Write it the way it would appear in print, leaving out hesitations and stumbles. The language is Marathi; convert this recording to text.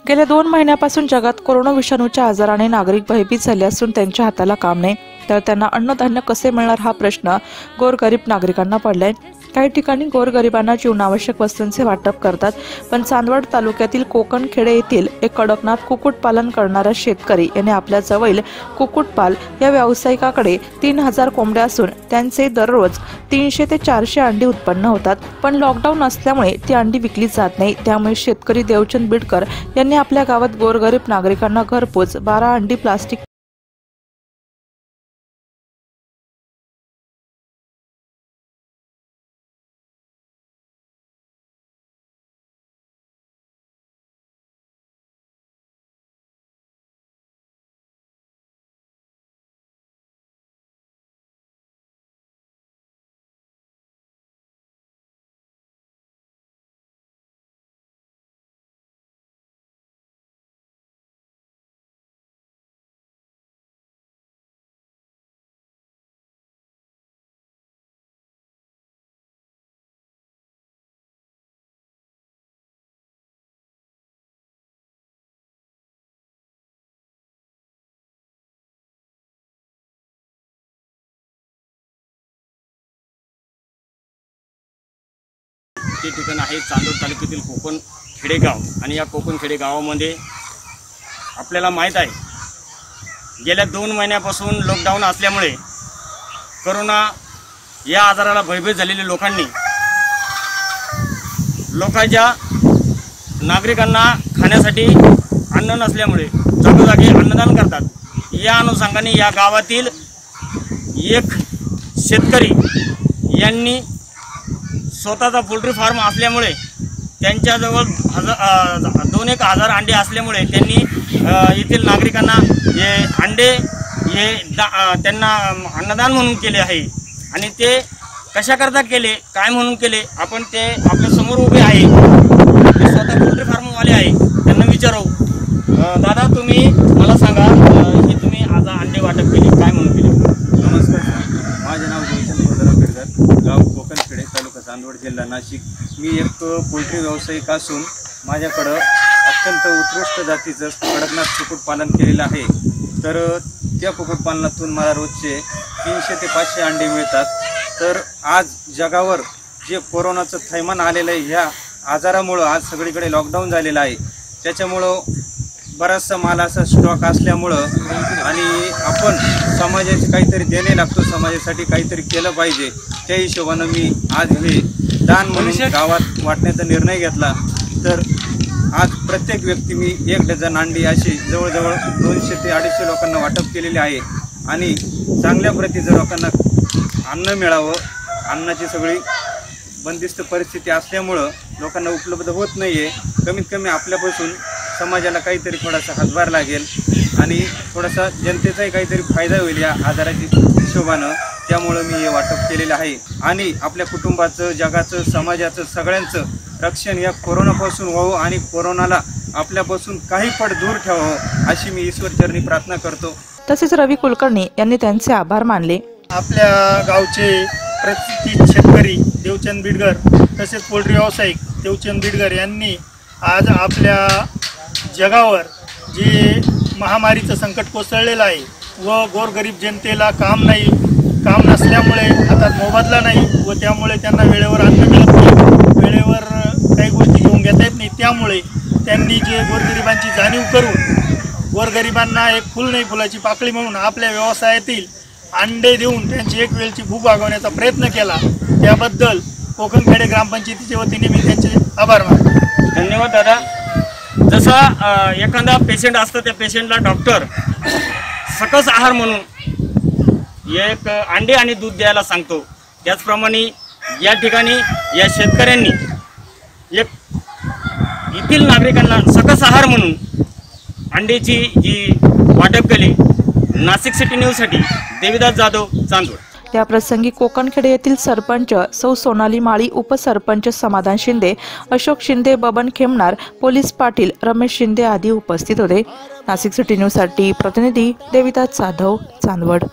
गेल्या 2 महिन्यापासून जगात कोरोना विषाणूच्या आजाराने नागरिक भयभीत झाले असून त्यांच्या हाताला काम नाही, तर त्यांना अन्नधान्य कसे मिळणार हा प्रश्न गोरगरीब नागरिकांना पडलाय। काही ठिकाणी गोरगरिबांना जीवनावश्यक वस्तूंचे वाटप करतात, पण चांदवड तालुक्यातील कोकणखेडे येथील एक कडकनाथ कुक्कुटपालन करणारा शेतकरी याने आपल्या जवळ कुक्कुटपाल या व्यावसायिकाकडे 3000 कोंबड्या असून त्यांचे दररोज 300 ते 400 अंडी उत्पन्न होतात, पण लॉकडाऊन असल्यामुळे ती अंडी विकली जात नाही। त्यामुळे शेतकरी देवचंद बिडकर यांनी आपल्या गावात गोरगरीब नागरिकांना घरपोच 12 अंडी प्लास्टिक ते ठिकाण आहे चांदवड तालुक्यातील कोकणखेडे गाव। आणि या कोकणखेडे गावामध्ये आपल्याला माहीत आहे गेल्या 2 महिन्यापासून लॉकडाऊन असल्यामुळे कोरोना या आजाराला भयभीत झालेल्या लोकांच्या नागरिकांना खाण्यासाठी अन्न नसल्यामुळे जागोजागी अन्नदान करतात। या अनुषंगाने या गावातील एक शेतकरी यांनी स्वतःचा पोल्ट्री फार्म असल्यामुळे त्यांच्याजवळ 2-1 हजार अंडे असल्यामुळे त्यांनी येथील नागरिकांना हे अंडे त्यांना अन्नदान म्हणून केले आहे। आणि ते कशाकरता केले, काय म्हणून केले, आपण ते आपल्या समोर उभे आहे, ते स्वतः पोल्ट्री फार्मवाले आहे, त्यांना विचारू। दादा, तुम्ही मला सांगा की तुम्ही आज अंडे वाटप केले, काय म्हणून केले? नमस्कार, माझे नाव देवचंद बिडकर, गाव कोकणखेडे, तालुका चांदवड, जिल्हा नाशिक। मी एक पोल्ट्री व्यावसायिक असून माझ्याकडं अत्यंत उत्कृष्ट जातीचं कडकनाथ कुक्कुटपालन केलेलं आहे। तर त्या कुक्कुटपालनातून मला रोजचे 300 ते 500 अंडे मिळतात। तर आज जगावर जे कोरोनाचं थैमान आलेलं आहे, ह्या आजारामुळं आज सगळीकडे लॉकडाऊन झालेलं आहे, त्याच्यामुळं बराचसा माल असा स्टॉक असल्यामुळं आणि आपण समाजाचे काहीतरी देणे लागतो, समाजासाठी काहीतरी केलं पाहिजे, त्या हिशोबानं मी आज हे दान म्हणून गावात वाटण्याचा निर्णय घेतला। तर आज प्रत्येक व्यक्ती मी 1 डझन अंडी अशी जवळजवळ 200 ते 250 लोकांना वाटप केलेले आहे। आणि चांगल्या प्रतीचं लोकांना अन्न मिळावं, अन्नाची सगळी बंदिस्त परिस्थिती असल्यामुळं लोकांना उपलब्ध होत नाही आहे। कमीत कमी आपल्यापासून समाजाला काहीतरी थोडासा हातभार लागेल आणि थोडासा जनतेचाही काहीतरी फायदा होईल या आजाराच्या हिशोबानं, त्यामुळं मी हे वाटप केलेलं आहे। आणि आपल्या कुटुंबाचं, जगाचं, समाजाचं, सगळ्यांचं रक्षण या कोरोनापासून व्हावं आणि कोरोनाला आपल्यापासून काही पट दूर ठेवावं अशी मी ईश्वरचरणी प्रार्थना करतो। तसेच रवी कुलकर्णी यांनी त्यांचे आभार मानले। आपल्या गावचे प्रतिष्ठित शेतकरी देवचंद बिडकर तसेच पोल्ट्री व्यावसायिक देवचंद बिडकर यांनी आज आपल्या जगावर जे महामारीचं संकट कोसळलेलं आहे व गोरगरीब जनतेला काम नसल्यामुळे हातात मोबदला नाही व त्यामुळे त्यांना वेळेवर अन्न मिळत नाही, वेळेवर काही गोष्टी घेऊन घेता येत नाही, त्यामुळे त्यांनी जे गोरगरिबांची जाणीव करून गोरगरिबांना एक फुल नाही फुलाची पाकळी म्हणून आपल्या व्यवसायातील अंडे देऊन त्यांची एक वेळची भूक भागवण्याचा प्रयत्न केला, त्याबद्दल कोकणखेडे ग्रामपंचायतीच्या वतीने मी त्यांचे आभार मानतो। धन्यवाद दादा। जसा एखादा पेशंट असतं, त्या पेशंटला डॉक्टर सकस आहार म्हणून एक अंडे आणि दूध द्यायला सांगतो, त्याचप्रमाणे या ठिकाणी या शेतकऱ्यांनी येथील नागरिकांना सकस आहार म्हणून अंड्याची जी वाटप केली। नाशिक सिटी न्यूजसाठी देविदास जाधव, चांदवड। या प्रसंगी कोकणखेडे येथील सरपंच सौ सोनाली माळी, उपसरपंच समाधान शिंदे, अशोक शिंदे, बबन खेमनार, पोलीस पाटील रमेश शिंदे आदी उपस्थित होते। नाशिक सिटी न्यूज साठी प्रतिनिधी देविदास जाधव, चांदवड।